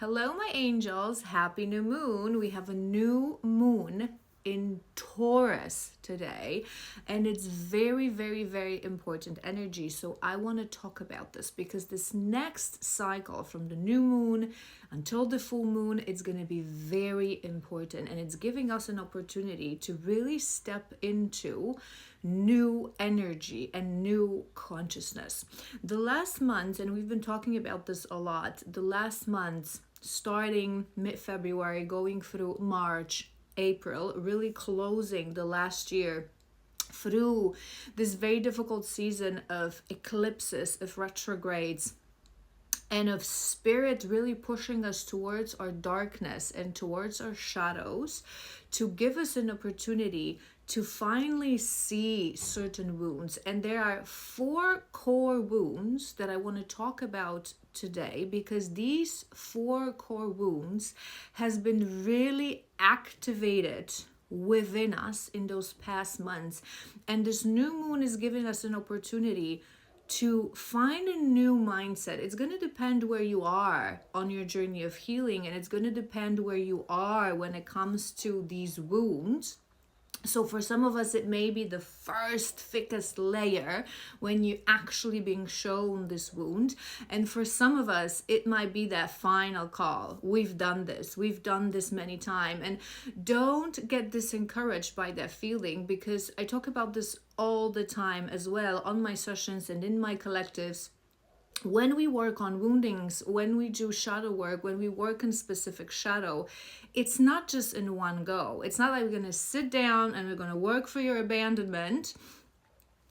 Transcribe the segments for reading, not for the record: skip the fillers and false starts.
Hello, my angels. Happy new moon. We have a new moon in Taurus today, and it's very, very, very important energy. So I want to talk about this because this next cycle from the new moon until the full moon, it's going to be very important, and it's giving us an opportunity to really step into new energy and new consciousness. The last month, and we've been talking about this a lot, the last months starting mid-February, going through March, April, really closing the last year through this very difficult season of eclipses, of retrogrades, and of spirit really pushing us towards our darkness and towards our shadows to give us an opportunity to finally see certain wounds. And there are 4 core wounds that I want to talk about today, because these 4 core wounds has been really activated within us in those past months. And this new moon is giving us an opportunity to find a new mindset. It's going to depend where you are on your journey of healing, and it's going to depend where you are when it comes to these wounds. So for some of us, it may be the first thickest layer when you're actually being shown this wound. And for some of us, it might be that final call. We've done this many times. And don't get disencouraged by that feeling, because I talk about this all the time as well on my sessions and in my collectives. When we work on woundings, when we do shadow work, when we work in specific shadow, it's not just in one go. It's not like we're going to sit down and we're going to work for your abandonment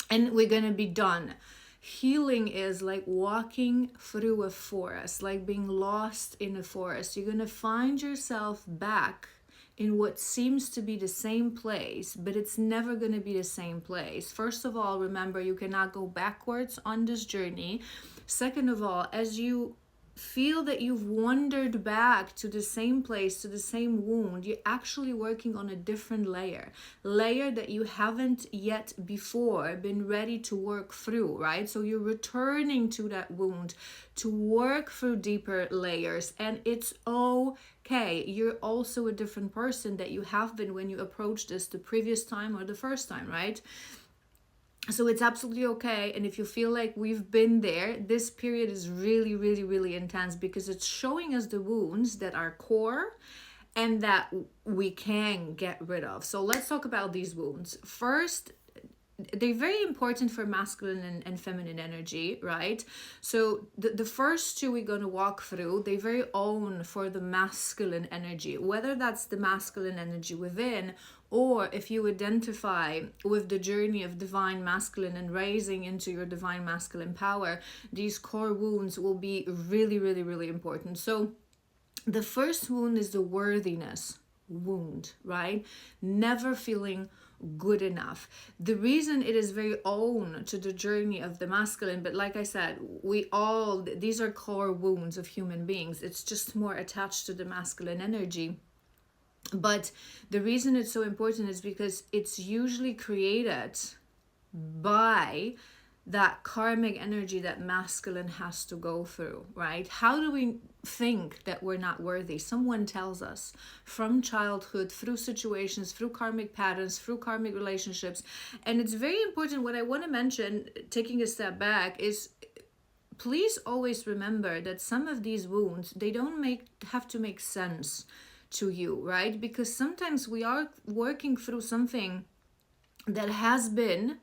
and we're going to be done. Healing is like walking through a forest, like being lost in a forest. You're going to find yourself back in what seems to be the same place, but it's never going to be the same place. First of all, remember, you cannot go backwards on this journey. Second of all, as you feel that you've wandered back to the same place, to the same wound, you're actually working on a different layer that you haven't yet before been ready to work through, right? So you're returning to that wound to work through deeper layers, and it's okay. You're also a different person that you have been when you approached this the previous time or the first time, right? So it's absolutely okay. And if you feel like we've been there, this period is really, really, really intense, because it's showing us the wounds that are core and that we can get rid of. So let's talk about these wounds. First, they're very important for masculine and feminine energy, right? So the first 2 we're going to walk through, they're very own for the masculine energy, whether that's the masculine energy within, or if you identify with the journey of divine masculine and raising into your divine masculine power, these core wounds will be really, really, really important. So the first wound is the worthiness wound, right? Never feeling good enough. The reason it is very own to the journey of the masculine, but like I said, these are core wounds of human beings. It's just more attached to the masculine energy. But the reason it's so important is because it's usually created by that karmic energy that masculine has to go through, right? How do we think that we're not worthy? Someone tells us from childhood, through situations, through karmic patterns, through karmic relationships. And it's very important. What I want to mention, taking a step back, is please always remember that some of these wounds, they don't have to make sense to you, right? Because sometimes we are working through something that has been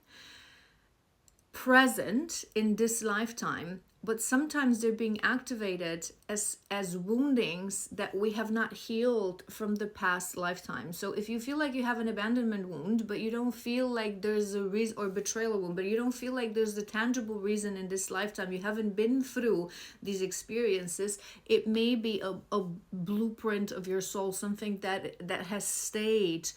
present in this lifetime, but sometimes they're being activated as woundings that we have not healed from the past lifetime. So if you feel like you have an abandonment wound, but you don't feel like there's a reason, or betrayal wound, but you don't feel like there's the tangible reason in this lifetime, you haven't been through these experiences, it may be a blueprint of your soul, something that has stayed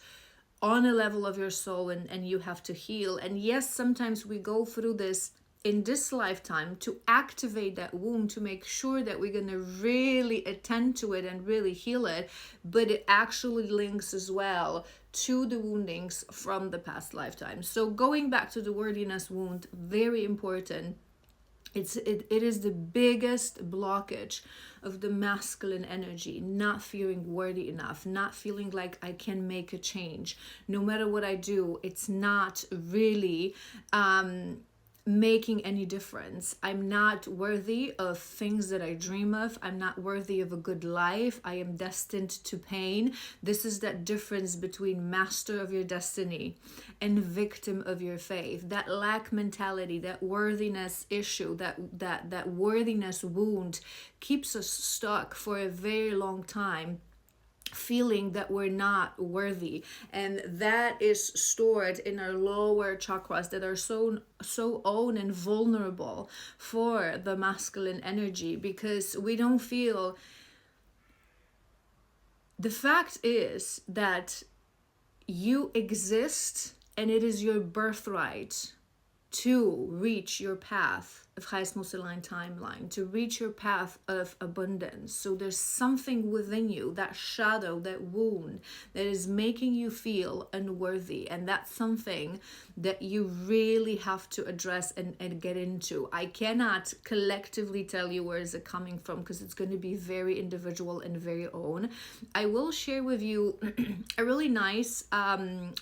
on a level of your soul, and you have to heal. And yes, sometimes we go through this in this lifetime to activate that wound, to make sure that we're going to really attend to it and really heal it, but it actually links as well to the woundings from the past lifetime. So going back to the worthiness wound, very important. It is the biggest blockage of the masculine energy, not feeling worthy enough, not feeling like I can make a change. No matter what I do, it's not really making any difference. I'm not worthy of things that I dream of. I'm not worthy of a good life. I am destined to pain. This is that difference between master of your destiny and victim of your faith. That lack mentality, that worthiness issue, that worthiness wound keeps us stuck for a very long time, feeling that we're not worthy, and that is stored in our lower chakras that are so own and vulnerable for the masculine energy, because we don't feel. The fact is that you exist and it is your birthright to reach your path of highest most aligned timeline, to reach your path of abundance. So there's something within you, that shadow, that wound, that is making you feel unworthy, and that's something that you really have to address and get into. I cannot collectively tell you where is it coming from, because it's going to be very individual and very own. I will share with you a really nice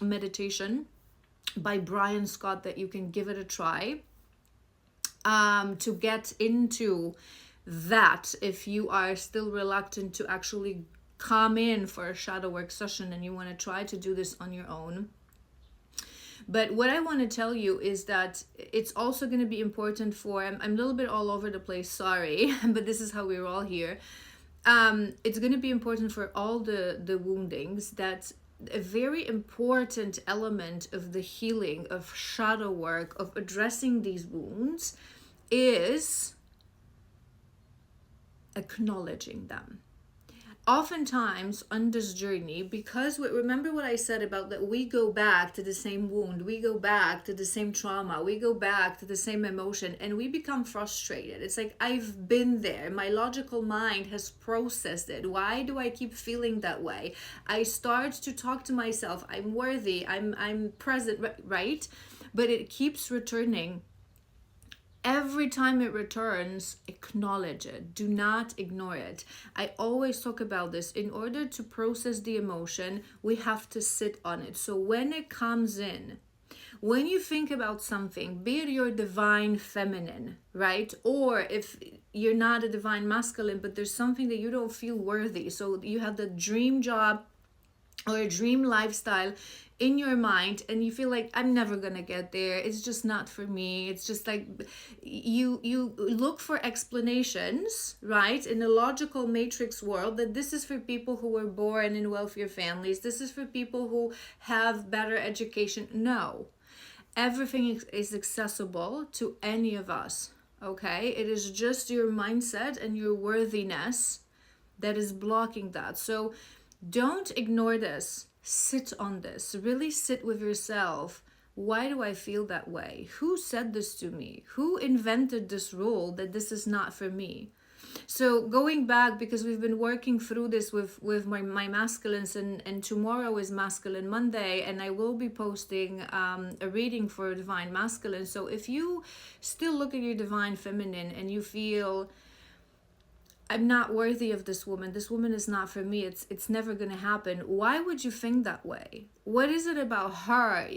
meditation by Brian Scott that you can give it a try, to get into that if you are still reluctant to actually come in for a shadow work session and you want to try to do this on your own. But what I want to tell you is that it's also going to be important for, I'm a little bit all over the place, sorry, but this is how we're all here. It's going to be important for all the woundings, that a very important element of the healing, of shadow work, of addressing these wounds, is acknowledging them. Oftentimes on this journey, because remember what I said about that we go back to the same wound, we go back to the same trauma, we go back to the same emotion, and we become frustrated. It's like, I've been there. My logical mind has processed it. Why do I keep feeling that way? I start to talk to myself. I'm worthy. I'm present, right? But it keeps returning. Every time it returns, acknowledge it. Do not ignore it. I always talk about this. In order to process the emotion, we have to sit on it. So when it comes in, when you think about something, be it your divine feminine, right? Or if you're not a divine masculine, but there's something that you don't feel worthy. So you have the dream job or a dream lifestyle in your mind, and you feel like, I'm never gonna get there, it's just not for me. It's just like you look for explanations, right, in a logical matrix world, that this is for people who were born in wealthier families, this is for people who have better education. No, everything is accessible to any of us, okay? It is just your mindset and your worthiness that is blocking that. So don't ignore this. Sit on this. Really sit with yourself. Why do I feel that way? Who said this to me? Who invented this rule that this is not for me? So going back, because we've been working through this with my masculines, and tomorrow is Masculine Monday, and I will be posting a reading for Divine Masculine. So if you still look at your Divine Feminine and you feel, I'm not worthy of this woman is not for me, it's never going to happen, why would you think that way? What is it about her?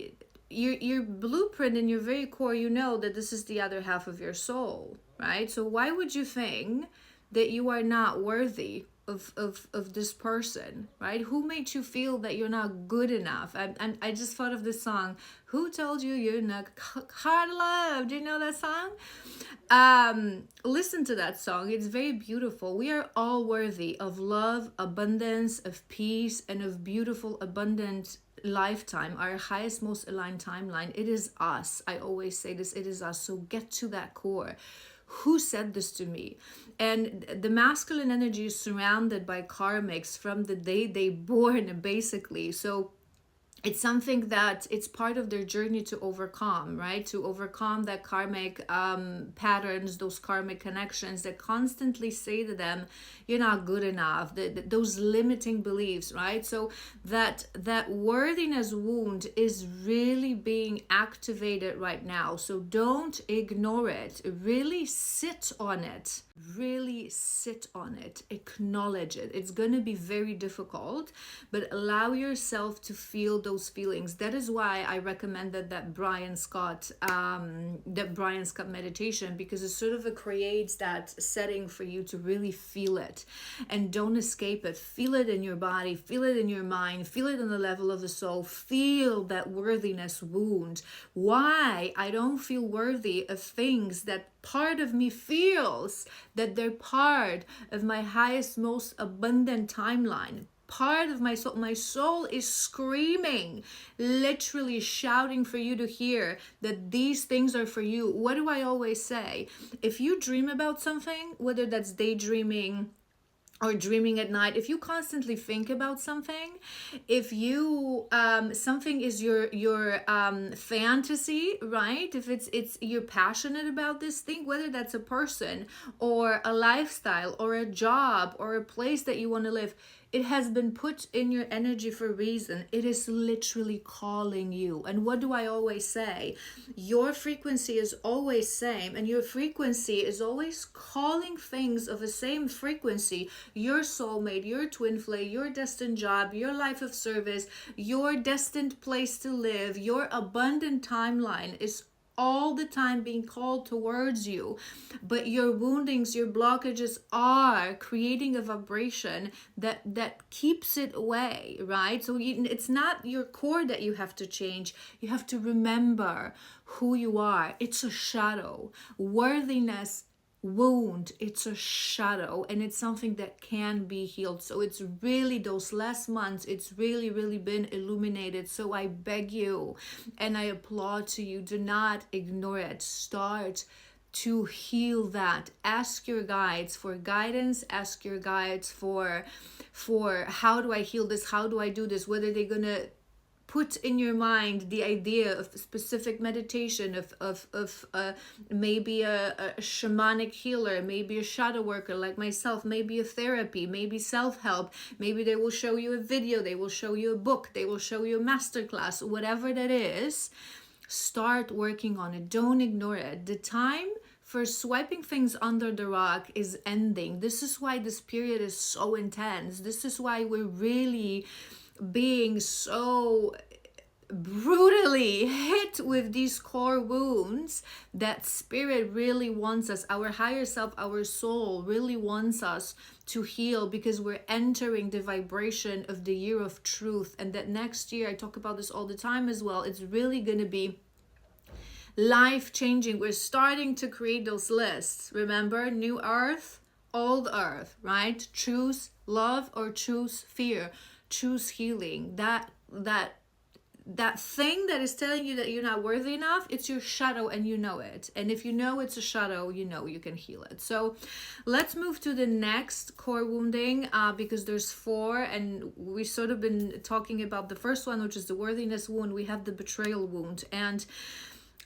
Your blueprint in your very core, you know that this is the other half of your soul, right? So why would you think that you are not worthy of this person, right? Who made you feel that you're not good enough? And I just thought of this song, Who Told You You're Not Hard Love? Do you know that song? Listen to that song. It's very beautiful. We are all worthy of love, abundance, of peace, and of beautiful, abundant lifetime, our highest, most aligned timeline. It is us. I always say this, it is us. So get to that core. Who said this to me? And the masculine energy is surrounded by karmics from the day they born, basically. So it's something that it's part of their journey to overcome, right? To overcome that karmic patterns, those karmic connections that constantly say to them, you're not good enough, those limiting beliefs, right? So that worthiness wound is really being activated right now. So don't ignore it. Really sit on it. Really sit on it. Acknowledge it. It's going to be very difficult, but allow yourself to feel those feelings. That is why I recommended that Brian Scott meditation, because it sort of creates that setting for you to really feel it and don't escape it. Feel it in your body, feel it in your mind, feel it on the level of the soul. Feel that worthiness wound. Why I don't feel worthy of things that part of me feels that they're part of my highest, most abundant timeline. Part of my soul is screaming, literally shouting for you to hear that these things are for you. What do I always say? If you dream about something, whether that's daydreaming or dreaming at night, if you constantly think about something, if you something is your fantasy, right? If it's you're passionate about this thing, whether that's a person or a lifestyle or a job or a place that you want to live, it has been put in your energy for a reason. It is literally calling you. And what do I always say? Your frequency is always same, and your frequency is always calling things of the same frequency. Your soulmate, your twin flame, your destined job, your life of service, your destined place to live, your abundant timeline is all the time being called towards you. But your woundings, your blockages are creating a vibration that keeps it away, right? So it's not your core that you have to change. You have to remember who you are. It's a shadow. Worthiness wound, it's a shadow, and it's something that can be healed. So it's really those last months, it's really been illuminated. So I beg you and I applaud to you, do not ignore it. Start to heal that. Ask your guides for guidance. Ask your guides for how do I heal this, how do I do this, whether they're gonna put in your mind the idea of specific meditation, of maybe a shamanic healer, maybe a shadow worker like myself, maybe a therapy, maybe self-help. Maybe they will show you a video, they will show you a book, they will show you a masterclass, whatever that is. Start working on it. Don't ignore it. The time for swiping things under the rug is ending. This is why this period is so intense. This is why we're really being so brutally hit with these core wounds that spirit really wants us, our higher self, our soul really wants us to heal, because we're entering the vibration of the year of truth. And that next year, I talk about this all the time as well, it's really going to be life-changing. We're starting to create those lists. Remember, new earth, old earth, right? Choose love or choose fear. Choose healing. That thing that is telling you that you're not worthy enough, it's your shadow, and you know it. And if you know it's a shadow, you know you can heal it. So let's move to the next core wounding, because there's 4, and we sort of been talking about the first one, which is the worthiness wound. We have the betrayal wound, and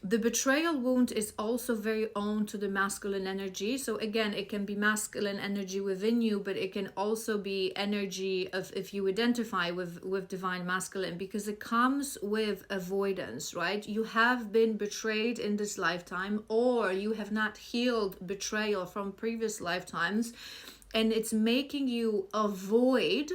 the betrayal wound is also very owned to the masculine energy. So again, it can be masculine energy within you, but it can also be energy of, if you identify with divine masculine, because it comes with avoidance, right? You have been betrayed in this lifetime, or you have not healed betrayal from previous lifetimes, and it's making you avoid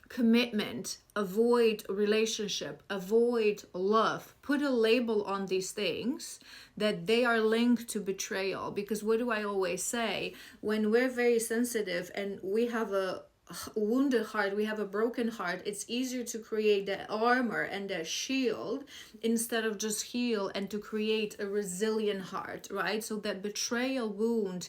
commitment, avoid relationship, avoid love. Put a label on these things that they are linked to betrayal. Because what do I always say? When we're very sensitive and we have a wounded heart, we have a broken heart, it's easier to create that armor and that shield instead of just heal and to create a resilient heart, right? So that betrayal wound,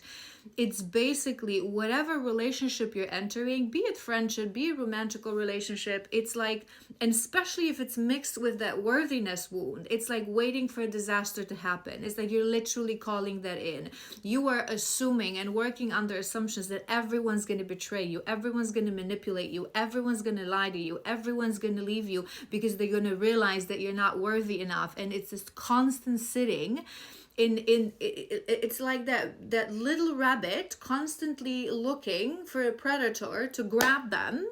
it's basically whatever relationship you're entering, be it friendship, be it romantical relationship, it's like, and especially if it's mixed with that worthiness wound, it's like waiting for a disaster to happen. It's like you're literally calling that in. You are assuming and working under assumptions that everyone's going to betray you, everyone's everyone's going to manipulate you, everyone's going to lie to you, everyone's going to leave you because they're going to realize that you're not worthy enough. And it's this constant sitting it's like that little rabbit constantly looking for a predator to grab them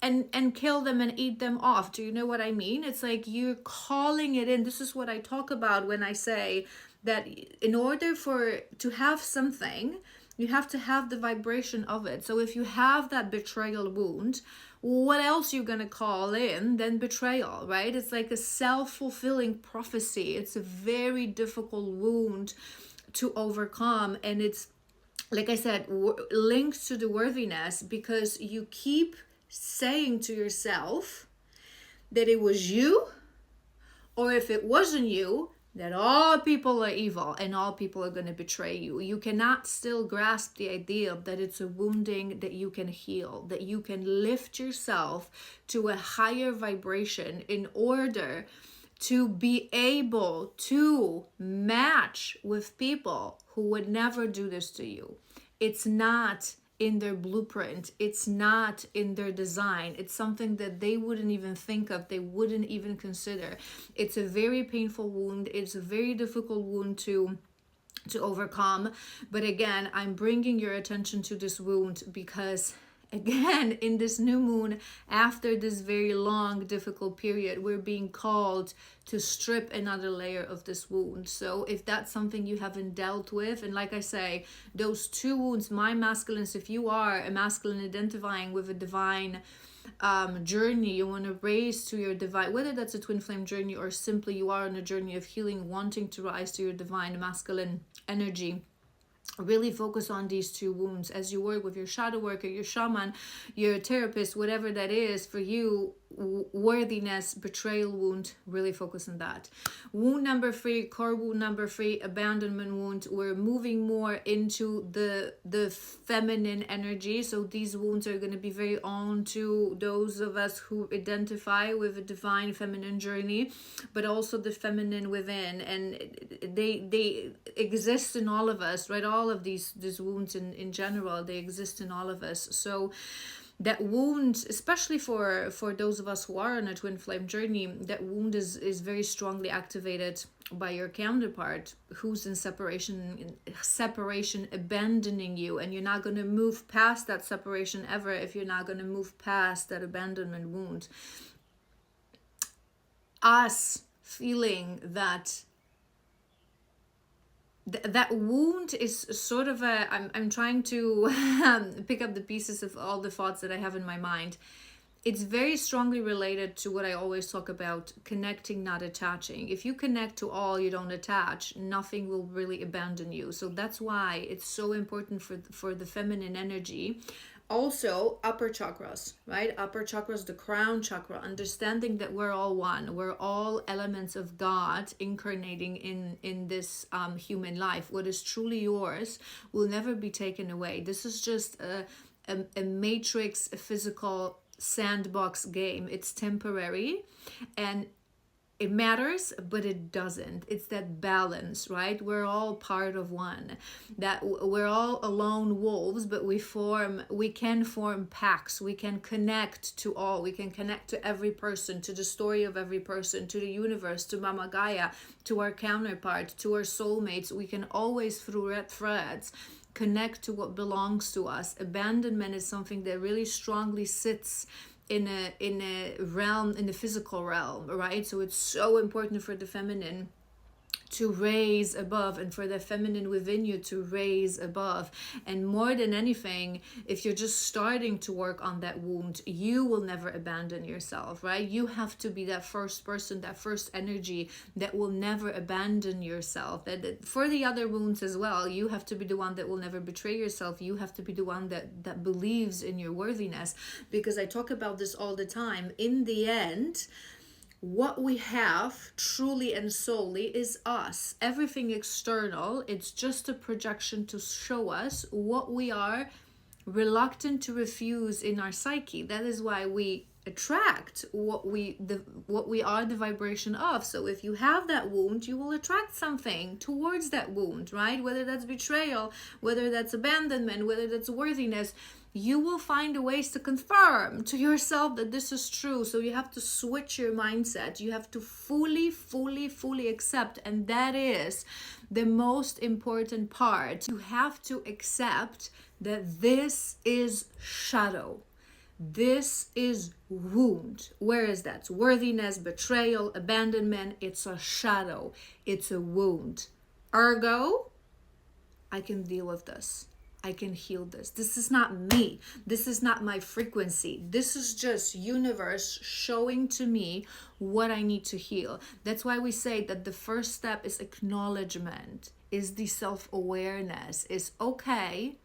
and kill them and eat them off. Do you know what I mean? It's like you're calling it in. This is what I talk about when I say that in order to have something, you have to have the vibration of it. So if you have that betrayal wound, what else you're going to call in than betrayal, right? It's like a self-fulfilling prophecy. It's a very difficult wound to overcome. And it's, like I said, linked to the worthiness, because you keep saying to yourself that it was you, or if it wasn't you, that all people are evil and all people are going to betray you. You cannot still grasp the idea that it's a wounding that you can heal, that you can lift yourself to a higher vibration in order to be able to match with people who would never do this to you. It's not in their blueprint. It's not in their design. It's something that they wouldn't even think of. They wouldn't even consider. It's a very painful wound. It's a very difficult wound to overcome. But again, I'm bringing your attention to this wound because, again, in this new moon, after this very long, difficult period, we're being called to strip another layer of this wound. So if that's something you haven't dealt with, and like I say, those two wounds, my masculines, if you are a masculine identifying with a divine journey, you want to raise to your divine, whether that's a twin flame journey or simply you are on a journey of healing, wanting to rise to your divine masculine energy, really focus on these two wounds as you work with your shadow worker, your shaman, your therapist, whatever that is for you. Worthiness, betrayal wound, really focus on that. Wound number 3, core wound number 3, abandonment wound. We're moving more into the feminine energy. So these wounds are going to be very on to those of us who identify with a divine feminine journey, but also the feminine within. And they exist in all of us, right? All of these wounds in general, they exist in all of us. So that wound, especially for those of us who are on a twin flame journey, that wound is very strongly activated by your counterpart who's in separation, abandoning you. And you're not going to move past that separation ever if you're not going to move past that abandonment wound. Us feeling that that wound is sort of I'm trying to pick up the pieces of all the thoughts that I have in my mind. It's very strongly related to what I always talk about, connecting, not attaching. If you connect to all, you don't attach, nothing will really abandon you. So that's why it's so important for the feminine energy. Also, upper chakras, right? Upper chakras, the crown chakra, understanding that we're all one. We're all elements of God incarnating in this human life. What is truly yours will never be taken away. This is just a matrix, a physical sandbox game. It's temporary and it matters, but it doesn't. It's that balance, right? We're all part of one. That we're all lone wolves, but we can form packs. We can connect to all. We can connect to every person, to the story of every person, to the universe, to Mama Gaia, to our counterpart, to our soulmates. We can always, through red threads, connect to what belongs to us. Abandonment is something that really strongly sits in a realm, in the physical realm, right? So it's so important for the feminine to raise above, and for the feminine within you to raise above. And more than anything, if you're just starting to work on that wound, you will never abandon yourself, right? You have to be that first person, that first energy that will never abandon yourself. That for the other wounds as well, you have to be the one that will never betray yourself. You have to be the one that believes in your worthiness, because I talk about this all the time. In the end, what we have truly and solely is us. Everything external, it's just a projection to show us what we are reluctant to refuse in our psyche. That is why we attract what we are the vibration of. So if you have that wound, you will attract something towards that wound, right? Whether that's betrayal, whether that's abandonment, whether that's worthiness, you will find ways to confirm to yourself that this is true. So you have to switch your mindset. You have to fully accept, and that is the most important part. You have to accept that this is shadow. This is wound. Where is that? Worthiness, betrayal, abandonment. It's a shadow. It's a wound. Ergo, I can deal with this. I can heal this. This is not me. This is not my frequency. This is just universe showing to me what I need to heal. That's why we say that the first step is acknowledgement, is the self-awareness, is okay,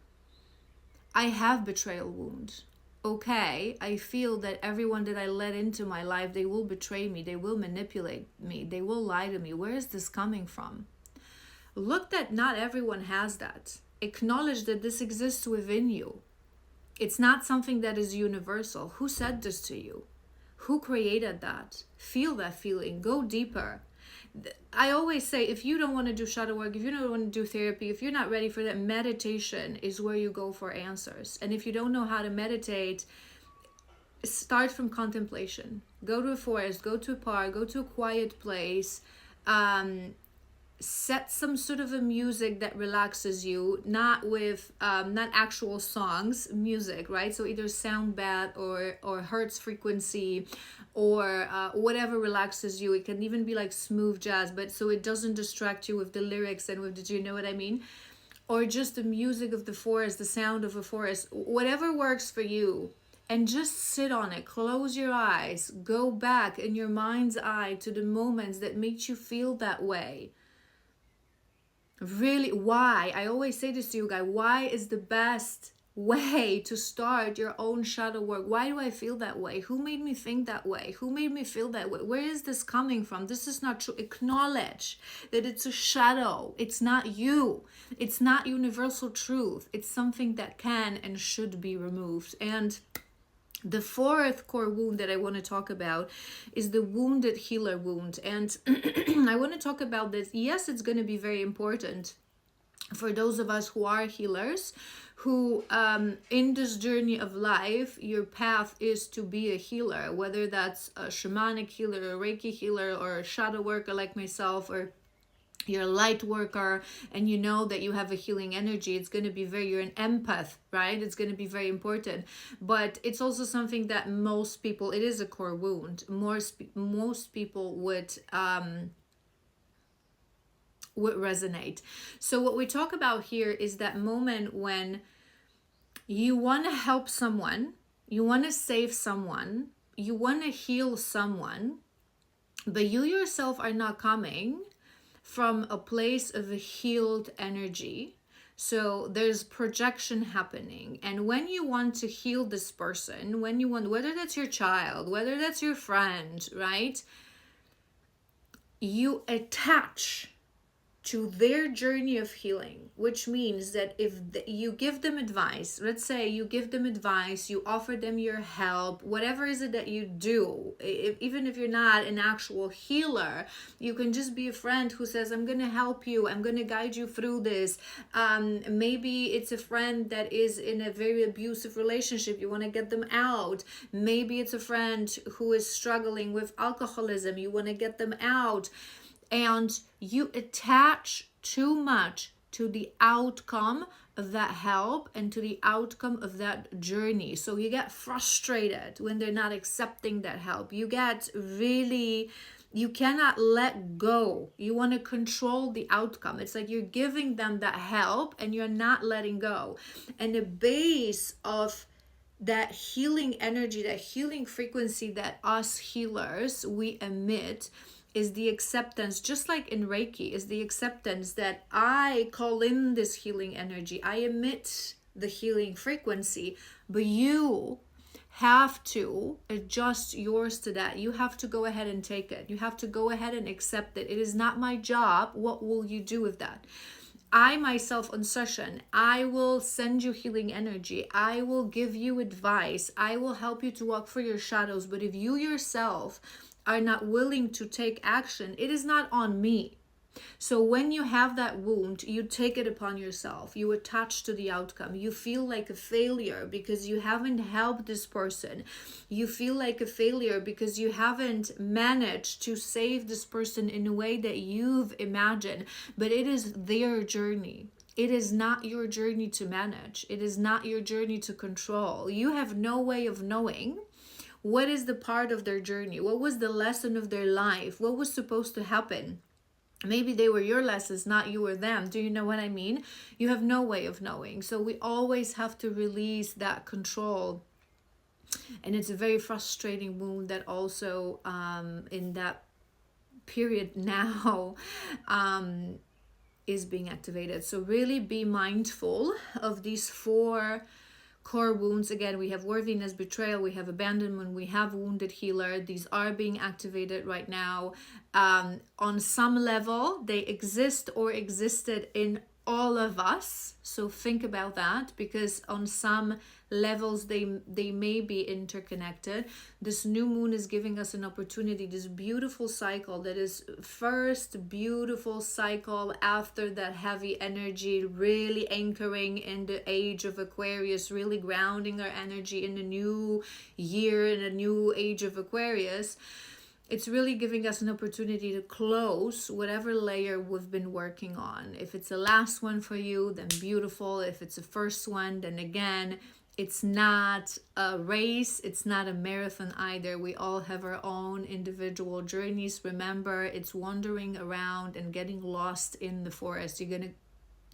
I have betrayal wound. Okay, I feel that everyone that I let into my life, they will betray me, they will manipulate me, they will lie to me. Where is this coming from? Look, that not everyone has that. Acknowledge that this exists within you. It's not something that is universal. Who said this to you? Who created that? Feel that feeling. Go deeper. I always say, if you don't want to do shadow work, if you don't want to do therapy, if you're not ready for that, meditation is where you go for answers. And if you don't know how to meditate, start from contemplation. Go to a forest, go to a park, go to a quiet place. Set some sort of a music that relaxes you, not with not actual songs, music, right? So either sound bath or hertz frequency, or whatever relaxes you. It can even be like smooth jazz, but so it doesn't distract you with the lyrics and with the, do you know what I mean? Or just the music of the forest, the sound of a forest, whatever works for you. And just sit on it. Close your eyes. Go back in your mind's eye to the moments that made you feel that way. Really, why? I always say this to you guys. Why is the best way to start your own shadow work? Why do I feel that way? Who made me think that way? Who made me feel that way? Where is this coming from? This is not true. Acknowledge that it's a shadow. It's not you. It's not universal truth. It's something that can and should be removed. And the fourth core wound that I want to talk about is the wounded healer wound. And I want to talk about this. Yes, it's going to be very important for those of us who are healers, who in this journey of life, your path is to be a healer, whether that's a shamanic healer, a Reiki healer, or a shadow worker like myself, or you're a light worker, and you know that you have a healing energy. It's going to be you're an empath, right? It's going to be very important. But it's also something that most people, it is a core wound. Most people would resonate. So what we talk about here is that moment when you want to help someone, you want to save someone, you want to heal someone, but you yourself are not coming from a place of a healed energy. So there's projection happening. And when you want to heal this person, when you want, whether that's your child, whether that's your friend, right? You attach to their journey of healing, which means that if you give them advice, let's say you give them advice, you offer them your help, whatever is it that you do, even if you're not an actual healer, you can just be a friend who says, I'm going to help you, I'm going to guide you through this. Maybe it's a friend that is in a very abusive relationship, you want to get them out. Maybe it's a friend who is struggling with alcoholism, you want to get them out. And you attach too much to the outcome of that help and to the outcome of that journey. So you get frustrated when they're not accepting that help. You get really, you cannot let go. You want to control the outcome. It's like you're giving them that help and you're not letting go. And the base of that healing energy, that healing frequency that us healers, we emit, is the acceptance, just like in Reiki, is the acceptance that I call in this healing energy. I emit the healing frequency, but you have to adjust yours to that. You have to go ahead and take it. You have to go ahead and accept it. It is not my job. What will you do with that? I myself on session, I will send you healing energy. I will give you advice. I will help you to walk through your shadows. But if you yourself are not willing to take action, it is not on me. So when you have that wound, you take it upon yourself. You attach to the outcome. You feel like a failure because you haven't helped this person. You feel like a failure because you haven't managed to save this person in a way that you've imagined. But it is their journey. It is not your journey to manage. It is not your journey to control. You have no way of knowing what is the part of their journey. What was the lesson of their life? What was supposed to happen? Maybe they were your lessons, not you or them. Do you know what I mean? You have no way of knowing. So we always have to release that control. And it's a very frustrating wound that also in that period now is being activated. So really be mindful of these 4 core wounds. Again, we have worthiness, betrayal, we have abandonment, we have wounded healer. These are being activated right now. On some level, they exist or existed in all of us. So think about that, because on some levels they may be interconnected. This new moon is giving us an opportunity, this beautiful cycle that is first beautiful cycle after that heavy energy, really anchoring in the age of Aquarius, really grounding our energy in a new year, in a new age of Aquarius. It's really giving us an opportunity to close whatever layer we've been working on. If it's the last one for you, then beautiful. If it's the first one, then again, it's not a race. It's not a marathon either. We all have our own individual journeys. Remember, it's wandering around and getting lost in the forest. You're going to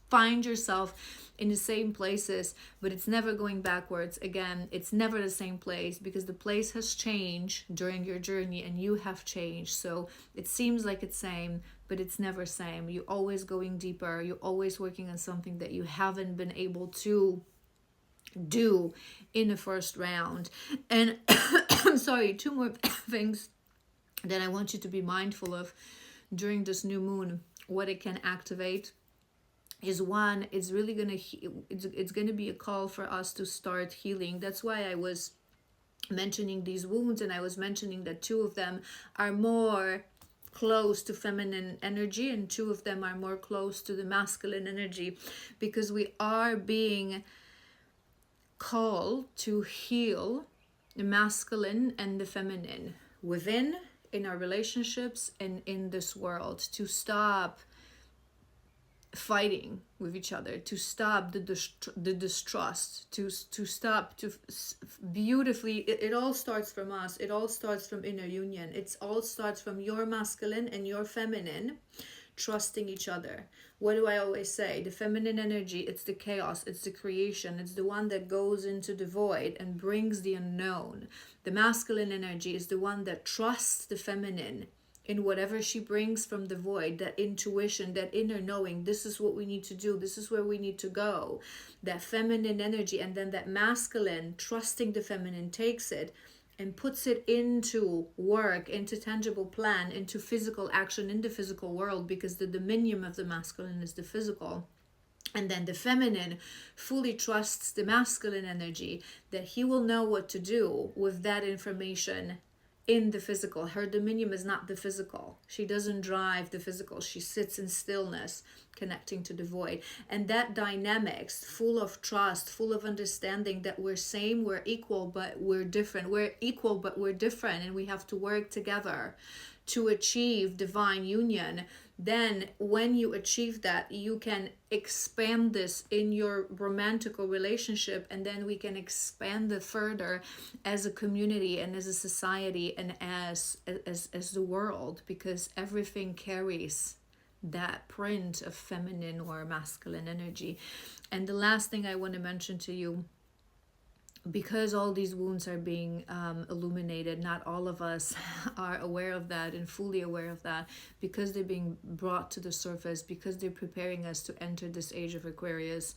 find yourself in the same places, but it's never going backwards. Again, it's never the same place, because the place has changed during your journey and you have changed. So it seems like it's same, but it's never same. You're always going deeper. You're always working on something that you haven't been able to do in the first round. And I'm sorry, 2 more things that I want you to be mindful of during this new moon, what it can activate is, one, it's really gonna it's gonna be a call for us to start healing. That's why I was mentioning these wounds, and I was mentioning that 2 of them are more close to feminine energy and 2 of them are more close to the masculine energy, because we are being called to heal the masculine and the feminine within, in our relationships and in this world, to stop fighting with each other, to stop the distrust, to stop, to beautifully, it all starts from us. It all starts from inner union. It all starts from your masculine and your feminine trusting each other. What do I always say? The feminine energy, it's the chaos, it's the creation, it's the one that goes into the void and brings the unknown. The masculine energy is the one that trusts the feminine in whatever she brings from the void, that intuition, that inner knowing, this is what we need to do, this is where we need to go. That feminine energy, and then that masculine, trusting the feminine, takes it and puts it into work, into tangible plan, into physical action in the physical world, because the dominion of the masculine is the physical. And then the feminine fully trusts the masculine energy, that he will know what to do with that information in the physical. Her dominion is not the physical. She doesn't drive the physical. She sits in stillness, connecting to the void. And that dynamics, full of trust, full of understanding that we're same, we're equal, but we're different. We're equal, but we're different. And we have to work together to achieve divine union. Then when you achieve that, you can expand this in your romantical relationship, and then we can expand it further as a community and as a society and as the world, because everything carries that print of feminine or masculine energy. And the last thing I want to mention to you, because all these wounds are being illuminated, not all of us are aware of that and fully aware of that, because they're being brought to the surface, because they're preparing us to enter this age of Aquarius.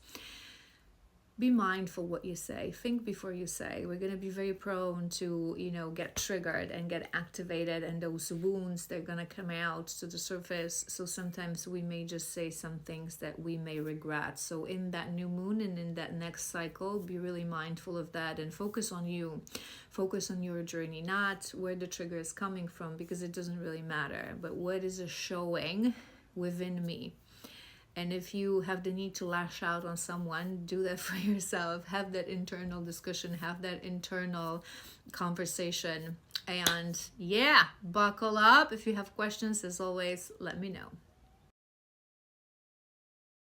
be mindful what you say. Think before you say. We're going to be very prone to, get triggered and get activated, and those wounds, they're going to come out to the surface. So sometimes we may just say some things that we may regret. So in that new moon and in that next cycle, be really mindful of that and focus on you. Focus on your journey, not where the trigger is coming from, because it doesn't really matter, but what is showing within me. And if you have the need to lash out on someone, do that for yourself. Have that internal discussion, have that internal conversation. And yeah, buckle up. If you have questions, as always, let me know.